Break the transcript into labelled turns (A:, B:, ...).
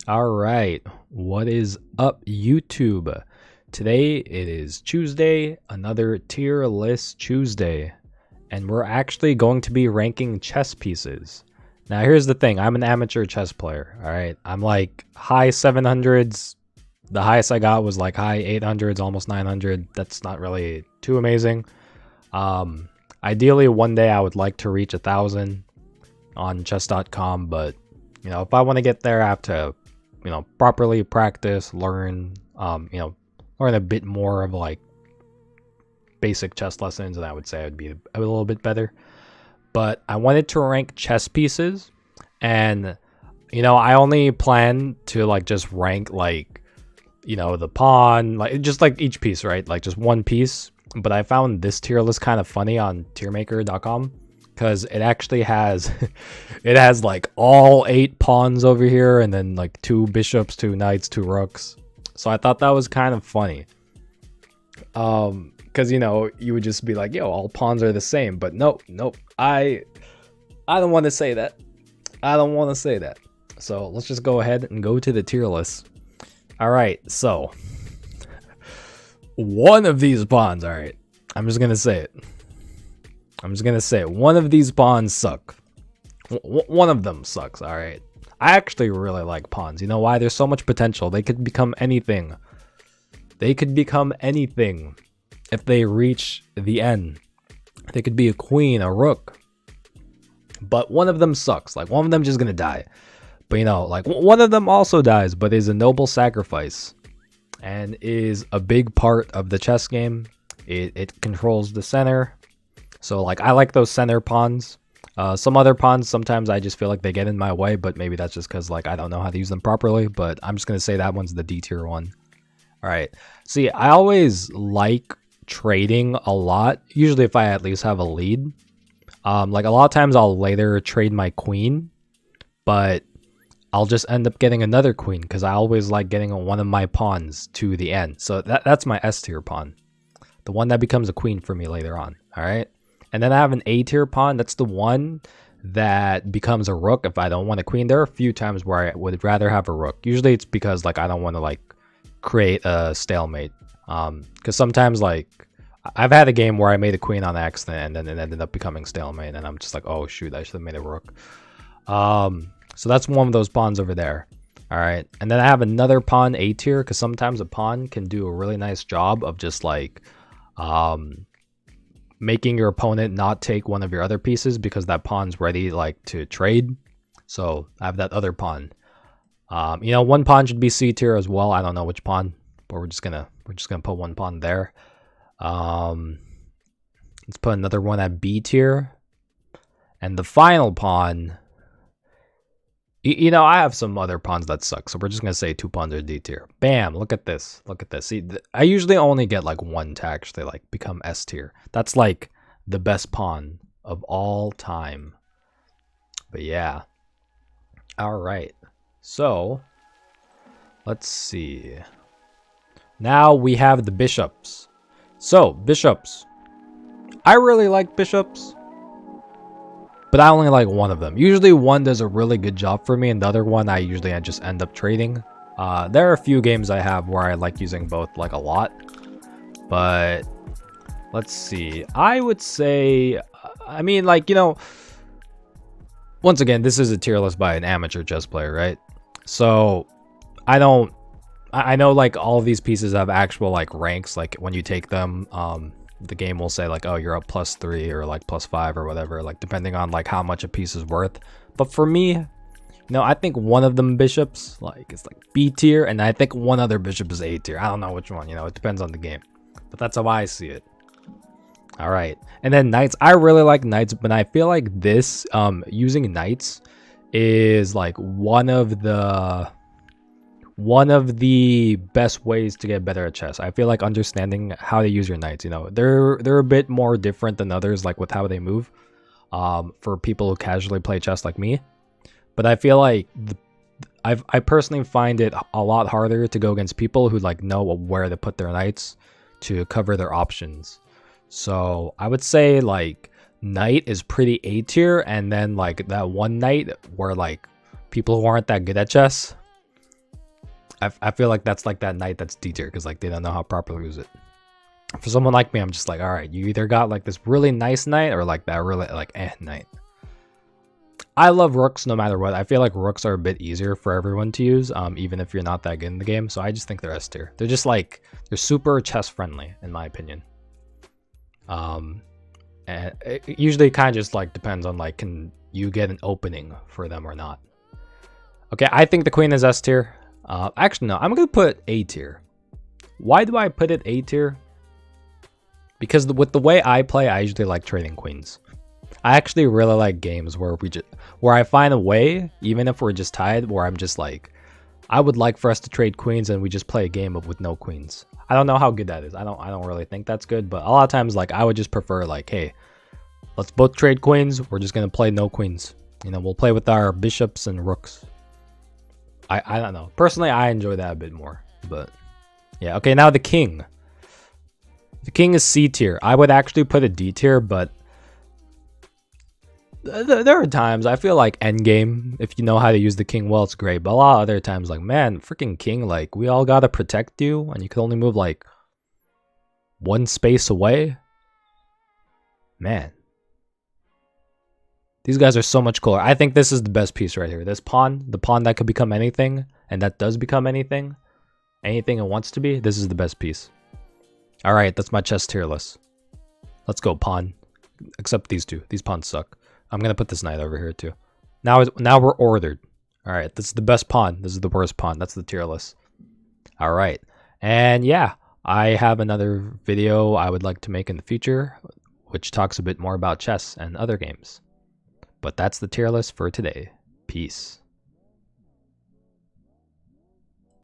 A: All right, what is up, YouTube? Today it is Tuesday, another tier list Tuesday, and we're actually going to be ranking chess pieces. Now, here's the thing, I'm an amateur chess player, all right? I'm like high 700s. The highest I got was like high 800s, almost 900. That's not really too amazing. Ideally, one day I would like to reach 1,000 on chess.com, but if I want to get there, I have to properly practice, learn, learn a bit more of like basic chess lessons, and I would say it would be a little bit better. But I wanted to rank chess pieces, and I only plan to like just rank like the pawn, like just like each piece, right? Like just one piece. But I found this tier list kind of funny on tiermaker.com because it actually has it has like all 8 pawns over here, and then like 2 bishops, 2 knights, 2 rooks. So I thought that was kind of funny, because you would just be like, yo, all pawns are the same. But nope, I don't want to say that. So let's just go ahead and go to the tier list. All right, so one of these pawns, all right, I'm just gonna say it. One of these pawns suck. One of them sucks, all right. I actually really like pawns. You know why? There's so much potential. They could become anything. If they reach the end. They could be a queen, a rook. But one of them sucks. Like, one of them just gonna die. But like, one of them also dies, but is a noble sacrifice and is a big part of the chess game. It controls the center. So like, I like those center pawns. Some other pawns, sometimes I just feel like they get in my way, but maybe that's just because like I don't know how to use them properly. But I'm just gonna say that one's the D tier one. All right. See, I always like trading a lot. Usually, if I at least have a lead, like a lot of times I'll later trade my queen, but I'll just end up getting another queen because I always like getting one of my pawns to the end. So that's my S tier pawn, the one that becomes a queen for me later on. All right. And then I have an A tier pawn. That's the one that becomes a rook if I don't want a queen. There are a few times where I would rather have a rook. Usually it's because like I don't want to like create a stalemate. Because sometimes like I've had a game where I made a queen on accident and then it ended up becoming stalemate, and I'm just like, oh shoot, I should have made a rook. So that's one of those pawns over there. All right. And then I have another pawn, A tier, because sometimes a pawn can do a really nice job of just like making your opponent not take one of your other pieces because that pawn's ready like to trade. So I have that other pawn. One pawn should be C tier as well. I don't know which pawn, but we're just gonna put one pawn there. Let's put another one at B tier. And the final pawn, I have some other pawns that suck, so we're just gonna say 2 pawns are D tier. Bam! Look at this. See, I usually only get like one to actually like become S tier. That's like the best pawn of all time. But yeah. All right. So let's see. Now we have the bishops. So bishops. I really like bishops, but I only like one of them. Usually one does a really good job for me, and the other one I just end up trading. There are a few games I have where I like using both like a lot, but let's see. I would say, I mean, like, once again, this is a tier list by an amateur chess player, right? So I know like all of these pieces have actual like ranks, like when you take them, the game will say like, oh, you're up +3 or like +5 or whatever, like depending on like how much a piece is worth. But for me, I think one of them bishops like it's like B tier, and I think one other bishop is A tier. I don't know which one, it depends on the game, but that's how I see it. All right. And then knights, I really like knights, but I feel like this using knights is like one of the best ways to get better at chess. I feel like understanding how to use your knights, they're a bit more different than others, like with how they move, for people who casually play chess like me. But I feel like I personally find it a lot harder to go against people who like know where to put their knights to cover their options. So I would say like knight is pretty A tier, and then like that one knight where like people who aren't that good at chess, I feel like that's like that knight that's D tier because like they don't know how to properly use it. For someone like me, I'm just like, all right, you either got like this really nice knight or like that really like knight. I love rooks no matter what. I feel like rooks are a bit easier for everyone to use, even if you're not that good in the game. So I just think they're S tier. They're just like, they're super chess friendly in my opinion. And it usually kind of just like depends on like, can you get an opening for them or not? Okay, I think the queen is S tier. Actually, no, I'm gonna put A tier. Why do I put it A tier? Because with the way I play, I usually like trading queens. I actually really like games where I find a way, even if we're just tied, where I'm just like, I would like for us to trade queens and we just play a game with no queens. I don't know how good that is. I don't really think that's good, but a lot of times like I would just prefer like, hey, let's both trade queens. We're just gonna play no queens. You know, we'll play with our bishops and rooks. I don't know. Personally, I enjoy that a bit more. But yeah, okay, now the king. The king is C tier. I would actually put a D tier, but there are times I feel like endgame, if you know how to use the king well, it's great. But a lot of other times, like, man, freaking king, like, we all gotta protect you, and you can only move, like, one space away. Man. These guys are so much cooler. I think this is the best piece right here. This pawn, the pawn that could become anything, and that does become anything it wants to be, this is the best piece. Alright, that's my chess tier list. Let's go, pawn. Except these two. These pawns suck. I'm gonna put this knight over here too. Now we're ordered. Alright, this is the best pawn. This is the worst pawn. That's the tier list. Alright. And yeah, I have another video I would like to make in the future, which talks a bit more about chess and other games. But that's the tier list for today. Peace.